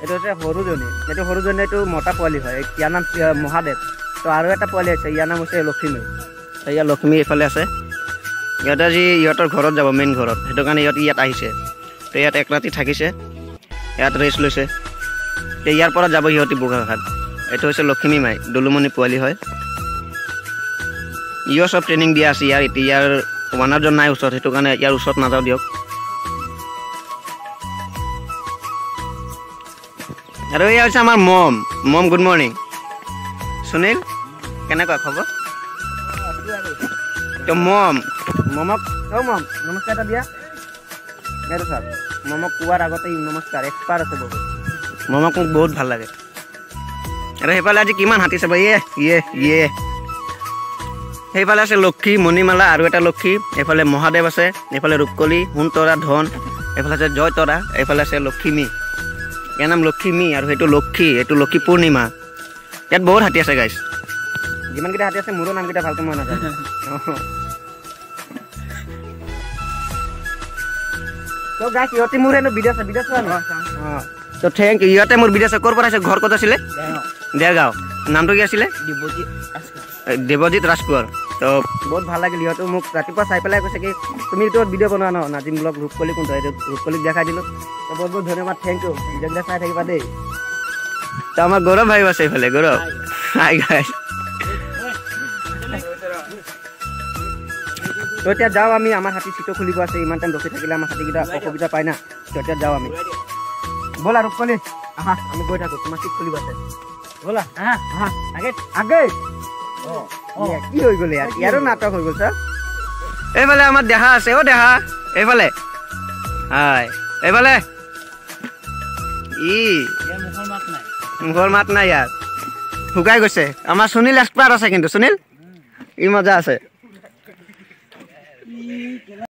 এইটো হৈছে সৰুজনী। এইটো সৰুজনী এইটো মতা পোৱালি হয়। ইয়াৰ নাম মহাদেৱ। তো আৰু এটা পোৱালি আছে, ইয়াৰ নাম হৈছে লক্ষ্মী। তো ইয়াৰ লক্ষ্মী এইফালে আছে। ইহঁতে আজি ইহঁতৰ ঘৰত যাব, মেইন ঘৰত। সেইটো কাৰণে ইয়াত আহিছে। তো ইয়াত এক ৰাতি থাকিছে, ইয়াত ৰেষ্ট লৈছে। তো ইয়াৰ পৰা যাব সিহঁতি বোকাখাট। এইটো হৈছে লক্ষ্মী মাই, দলুমণি পোৱালি হয়। ইও চব ট্ৰেইনিং দিয়া আছে ইয়াৰ। এতিয়া ইয়াৰ ওৱানাৰজন নাই ওচৰত, সেইটো কাৰণে ইয়াৰ ওচৰত নাযাওঁ দিয়ক। আৰু এয়া হৈছে আমাৰ মম। গুড মৰ্ণিং সুনীল, কেনেকুৱা খবৰ? তো মমক নমস্কাৰ এটা দিয়া। এইটো চাওক, মমক কোৱাৰ আগতে নমস্কাৰ এক্সপাৰ্ট আছে বহুত। মমক মোক বহুত ভাল লাগে। আৰু সেইফালে আজি কিমান হাতী চাব, ইয়ে। সেইফালে আছে লক্ষী, মণিমালা আৰু এটা লক্ষী। এইফালে মহাদেৱ আছে, এইফালে ৰূপকলি, সোণতৰা, ধন। এইফালে আছে জয়তৰা, এইফালে আছে লক্ষীমী। ইয়াৰ নাম লক্ষীমী আৰু সেইটো লক্ষী, এইটো লক্ষী পূৰ্ণিমা। ইয়াত বহুত হাতী আছে গাইছ। যিমানকেইটা হাতী আছে মোৰো নামকেইটা ভালকৈ মই নাজানো। তো গাইছ ইহঁতে মোৰ হেনো বিদেশ চোৱা ন। তো থেংক ইউ। ইহঁতে মোৰ বিদেশ ক'ৰ পৰা আছে, ঘৰ ক'ত আছিলে? দেৰগাঁও। নামটো কি আছিলে? দেৱজিৎ ৰাজকোঁৱৰ। তো বহুত ভাল লাগিল। ইহঁতো মোক ৰাতিপুৱা চাই পেলাই কৈছে কি তুমিতো ভিডিঅ' বনোৱা ন, নাজিম ব্লগ ৰূপকলি কোনটো, এইটো ৰূপকলিক দেখাই দিলোঁ। তো বহুত বহুত ধন্যবাদ, থেংক ইউ। ভিডিঅ'বিলাক চাই থাকিবা দেই। তো আমাৰ গৌৰৱ ভাই আছে এইফালে। গৌৰৱ হাই গাইছ। তো এতিয়া যাওঁ আমি, আমাৰ হাতী চিটো খুলিব আছে। ইমান টাইম ৰখি থাকিলে আমাৰ হাতীকেইটা অসুবিধা পায় না। তো এতিয়া যাওঁ আমি। ব'লা ৰূপকলি আহা, আমি গৈ থাকোঁ, তোমাৰ চিট খুলিব আছে। ব'লা আহা আগে। কি হৈ গ'ল ইয়াৰো নাটক হৈ গ'ল ছাৰ। এইফালে আমাৰ দেহা আছে। দেহা এইফালে। হাই এইফালে। মুখৰ মাত নাই ইয়াত, শুকাই গৈছে। আমাৰ সুনীল এক্সপাৰ্ট আছে কিন্তু, সুনীল ই মজা আছে।